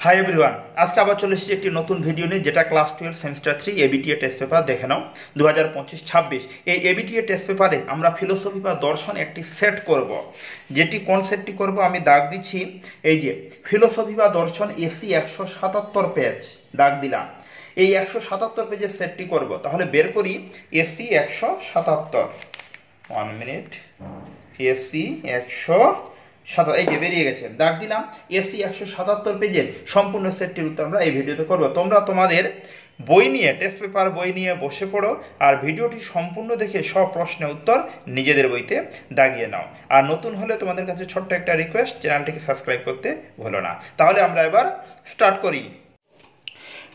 Hi everyone, আজকে আবার চলে এসেছি একটি নতুন ভিডিও নিয়ে, যেটা class 12 semester 3 ABTA test paper দেখে নাও 2025-26। এই এবিটিএ টেস্ট পেপারে আমরা ফিলোসফি বা দর্শন একটি সেট করব, যেটি কোন সেটটি করব আমি দাগ দিচ্ছি। এই যে ফিলোসফি বা দর্শন এসি 177 পেজ দাগ দিলাম। এই 177 পেজের সেটটি করব, তাহলে বের করি এসি 177। 1 মিনিট। এসি 177, এই যে বেরিয়ে গেছে, দাগ দিলাম। এসি 177 পেজের সম্পূর্ণ সেটটির উত্তর আমরা এই ভিডিওতে করব। তোমরা তোমাদের বই নিয়ে, টেস্ট পেপার বই নিয়ে বসে পড়ো, আর ভিডিওটি সম্পূর্ণ দেখে সব প্রশ্নের উত্তর নিজেদের বইতে দাগিয়ে নাও। আর নতুন হলে তোমাদের কাছে ছোট্ট একটা রিকোয়েস্ট, চ্যানেলটিকে সাবস্ক্রাইব করতে ভুলো না। তাহলে আমরা এবার স্টার্ট করি।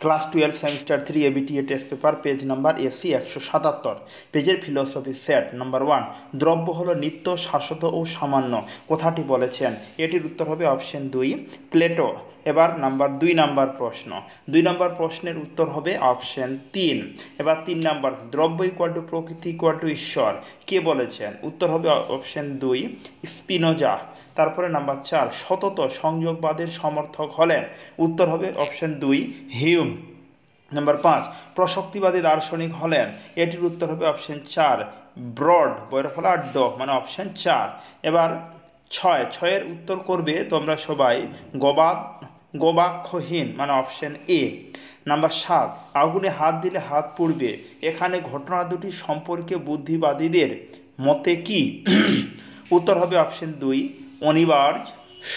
Class 12 semester 3 ABTA test paper, page number AC 177, পেজের ফিলোসফি সেট নাম্বার 1। দ্রব্য হলো নিত্য, শাশ্বত ও সামান্য, কথাটি বলেছেন। এটির উত্তর হবে অপশন 2 প্লেটো। এবার নাম্বার 2 নাম্বার প্রশ্ন। 2 নাম্বার প্রশ্নের উত্তর হবে অপশন 3। এবার 3 নাম্বার, দ্রব্য ইকুয়াল টু প্রকৃতি ইকুয়াল টু ঈশ্বর, কে বলেছেন? উত্তর হবে অপশন 2 স্পিনোজা। তারপরে নাম্বার 4, সতত সংযোগবাদের সমর্থক হলেন, উত্তর হবে অপশন 2 হিউম। নাম্বার 5, প্রসক্তিবাদী দার্শনিক হলেন, এটির উত্তর হবে অপশন 4 ব্রড, বইয়ের ফলা ড, মানে অপশন 4। এবার 6 উত্তর করবে তোমরা সবাই গবাক্ষহীন, মানে অপশন এ। নাম্বার 7, আগুনে হাত দিলে হাত পুড়বে, এখানে ঘটনা দুটি সম্পর্কে বুদ্ধিবাদীদের মতে কি? উত্তর হবে অপশন 2 অনিবার্য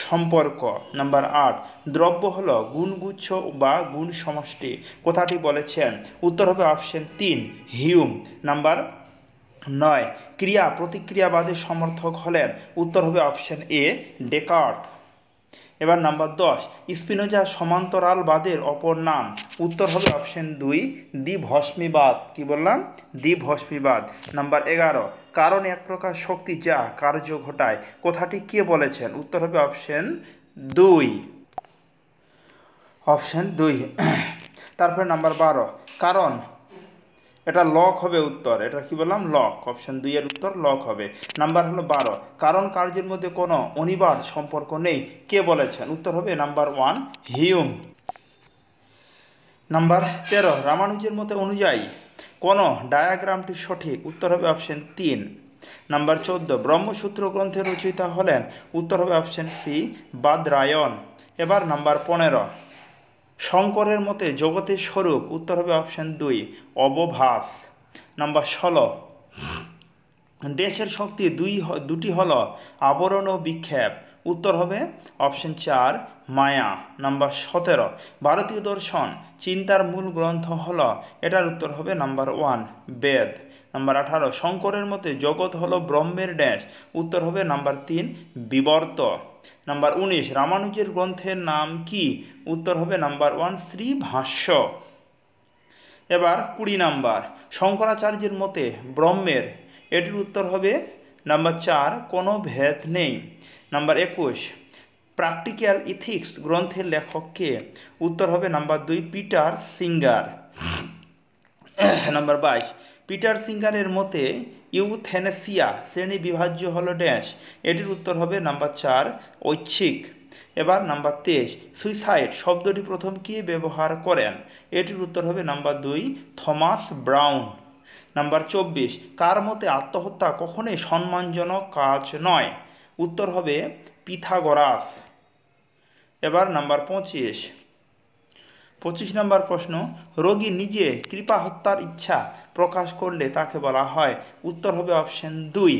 সম্পর্ক। নাম্বার 8, দ্রব্য হলো গুণগুচ্ছ বা গুণ সমষ্টি, কথাটি বলেছেন? উত্তর হবে অপশন 3 হিউম। নাম্বার 9, ক্রিয়া প্রতিক্রিয়াবাদের সমর্থক হলেন, উত্তর হবে অপশন এ ডেকার্ট। এবার নাম্বার 10, স্পিনোজা সমান্তরালবাদের অপর নাম, উত্তর হবে অপশন 2 দ্বিভস্মীবাদ। কি বললাম? দ্বিভস্মীবাদ। নাম্বার 11, কারণ এক প্রকার শক্তি যা কার্য ঘটায়, কথাটি কে বলেছেন? উত্তর হবে অপশন 2 অপশন 2। তারপরে নাম্বার 12, কারণ, এটা লক হবে উত্তর, এটা কি বললাম? লক। অপশন 2 এর উত্তর লক হবে। নাম্বার হলো 12, কারণ কার্যের মধ্যে কোনো অনিবার্য সম্পর্ক নেই, কে বলেছেন? উত্তর হবে নাম্বার 1 হিউম। নাম্বার 13, রামানুজের মতে অনুযায়ী কোন ডায়াগ্রামটি সঠিক? উত্তর হবে অপশন 3। নাম্বার 14, ব্রহ্মসূত্র গ্রন্থের রচয়িতা হলেন, উত্তর হবে অপশন সি বাদরায়ণ। এবার নাম্বার 15, শঙ্করের মতে জগতের স্বরূপ, উত্তর হবে অপশন 2 অবভাস। নাম্বার 16, দেশের শক্তি দুটি হল আবরণ ও বিক্ষেপ, উত্তর হবে অপশন 4 মায়া। নাম্বার 17, ভারতীয় দর্শন চিন্তার মূল গ্রন্থ হল, এটার উত্তর হবে নাম্বার 1 বেদ। নাম্বার 18, শঙ্করের মতে জগৎ হলো ব্রহ্মের ড্যাশ, উত্তর হবে নাম্বার 3 বিবর্ত। নাম্বার 19, রামানুজের গ্রন্থের নাম কি? উত্তর হবে নাম্বার 1 শ্রীভাষ্য। এবার 20 নাম্বার, শঙ্করাচার্যের মতে ব্রহ্মের, এটির উত্তর হবে নাম্বার 4 কোনো ভেদ নেই। নাম্বার 21, প্র্যাকটিক্যাল ইথিক্স গ্রন্থের লেখক কে? উত্তর হবে number 2 Peter singer. Number 22, Peter সিঙ্গারের মতে ইউথেনেসিয়া শ্রেণী বিভাজ্য হলো ড্যাশ, এটির উত্তর হবে নাম্বার 4 ঐচ্ছিক। এবার নাম্বার 23, সুইসাইড শব্দটি প্রথম কে ব্যবহার করেন? এটির উত্তর হবে নাম্বার 2 থমাস ব্রাউন। নাম্বার 24, কার মতে আত্মহত্যা কখনোই সম্মানজনক কাজ নয়? উত্তর হবে পিথাগোরাস। এবার নাম্বার 25 নাম্বার প্রশ্ন, রোগী নিজে কৃপা হত্যার ইচ্ছা প্রকাশ করলে তাকে বলা হয়? উত্তর হবে অপশন 2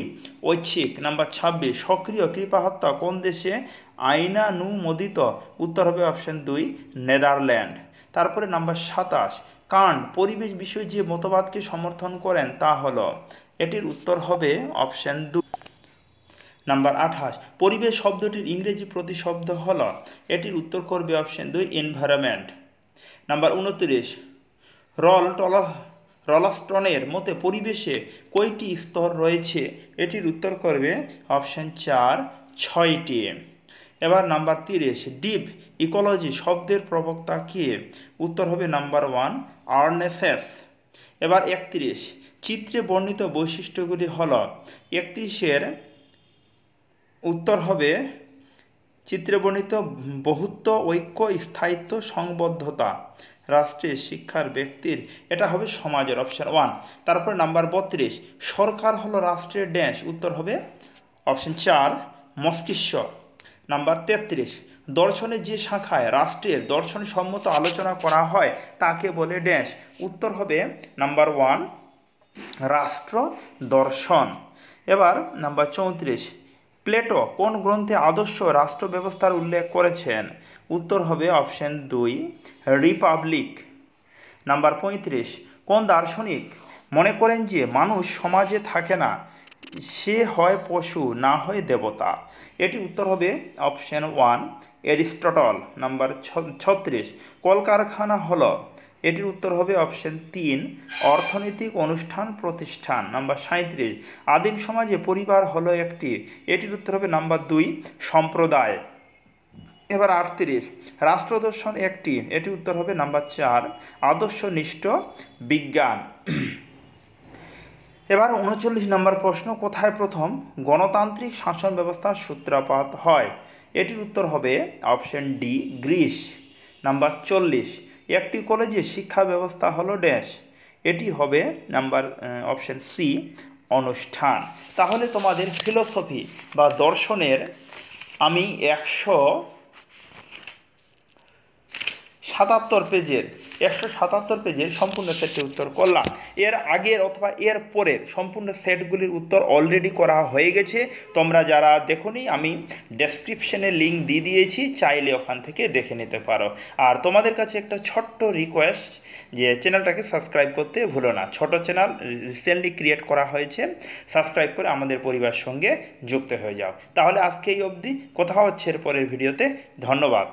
ঐচ্ছিক। নাম্বার 26, সক্রিয় কৃপা হত্যা কোন দেশে আইনানুমোদিত? উত্তর হবে অপশন 2 নেদারল্যান্ড। তারপরে নাম্বার 27, কান্ট পরিবেশ বিষয়ে যে মতবাদকে সমর্থন করেন তা হলো, এটির উত্তর হবে অপশন 2। নাম্বার 28, পরিবেশ শব্দটির ইংরেজি প্রতিশব্দ হল, এটির উত্তর করবে অপশন 2 এনভায়রনমেন্ট। নাম্বার 29, রলস্টনের মতে পরিবেশে কয়টি স্তর রয়েছে? এটির উত্তর করবে অপশন 4 6টি। এবার নাম্বার 30, ডিপ ইকোলজি শব্দের প্রবক্তা কে? উত্তর হবে নাম্বার 1 আর্নেসেস। এবার 31, চিত্রে বর্ণিত বৈশিষ্ট্যগুলি হল, 31-এর উত্তর হবে চিত্রে বর্ণিত বহুত্ব, ঐক্য, স্থায়িত্ব, সংবদ্ধতা রাষ্ট্রের, শিক্ষার, ব্যক্তির, এটা হবে সমাজের, অপশন 1। তারপরে নাম্বার 32, সরকার হলো রাষ্ট্রের ড্যাশ, উত্তর হবে অপশন 4 মস্তিষ্ক। নাম্বার 33, দর্শনের যে শাখায় রাষ্ট্রের দর্শন সম্মত আলোচনা করা হয় তাকে বলে ড্যাশ, উত্তর হবে নাম্বার 1 রাষ্ট্র দর্শন। এবার নাম্বার 34, প্লেটো কোন গ্রন্থে আদর্শ রাষ্ট্র ব্যবস্থার উল্লেখ করেছেন, উত্তর হবে অপশন 2 রিপাবলিক। নাম্বার 35, কোন দার্শনিক মনে করেন যে মানুষ সমাজে থাকে না, সে হয় পশু না হয় দেবতা, এটি উত্তর হবে অপশন 1 এরিস্টটল। নাম্বার 36, কলকারখানা হলো, এটির উত্তর হবে অপশন 3 অর্থনৈতিক অনুষ্ঠান প্রতিষ্ঠান। নাম্বার 37, আদিম সমাজে পরিবার হলো একটি, এটির উত্তর হবে নাম্বার 2 সম্প্রদায়। এবার 38, রাষ্ট্রদর্শন একটি, এটি উত্তর হবে নাম্বার 4 আদর্শনিষ্ঠ বিজ্ঞান। এবার 39 নম্বর প্রশ্ন, কোথায় প্রথম গণতান্ত্রিক শাসন ব্যবস্থার সূত্রপাত হয়, এটির উত্তর হবে অপশন ডি গ্রিস। নাম্বার 40, একটি কলেজে শিক্ষা ব্যবস্থা হলো ড্যাশ, এটি হবে নাম্বার অপশন সি অনুষ্ঠান। তাহলে তোমাদের ফিলোসফি বা দর্শনের আমি 177 পেজের সম্পূর্ণ সেটটি উত্তর করলাম। এর আগের অথবা এর পরের সম্পূর্ণ সেটগুলির উত্তর অলরেডি করা হয়ে গেছে, তোমরা যারা দেখোনি আমি ডেসক্রিপশনে লিঙ্ক দিয়ে দিয়েছি, চাইলে ওখান থেকে দেখে নিতে পারো। আর তোমাদের কাছে একটা ছোট্ট রিকোয়েস্ট যে চ্যানেলটাকে সাবস্ক্রাইব করতে ভুলো না, ছোট চ্যানেল রিসেন্টলি ক্রিয়েট করা হয়েছে, সাবস্ক্রাইব করে আমাদের পরিবারের সঙ্গে যুক্ত হয়ে যাও। তাহলে আজকে এই অবধি, কথা হচ্ছে এর পরের ভিডিওতে, ধন্যবাদ।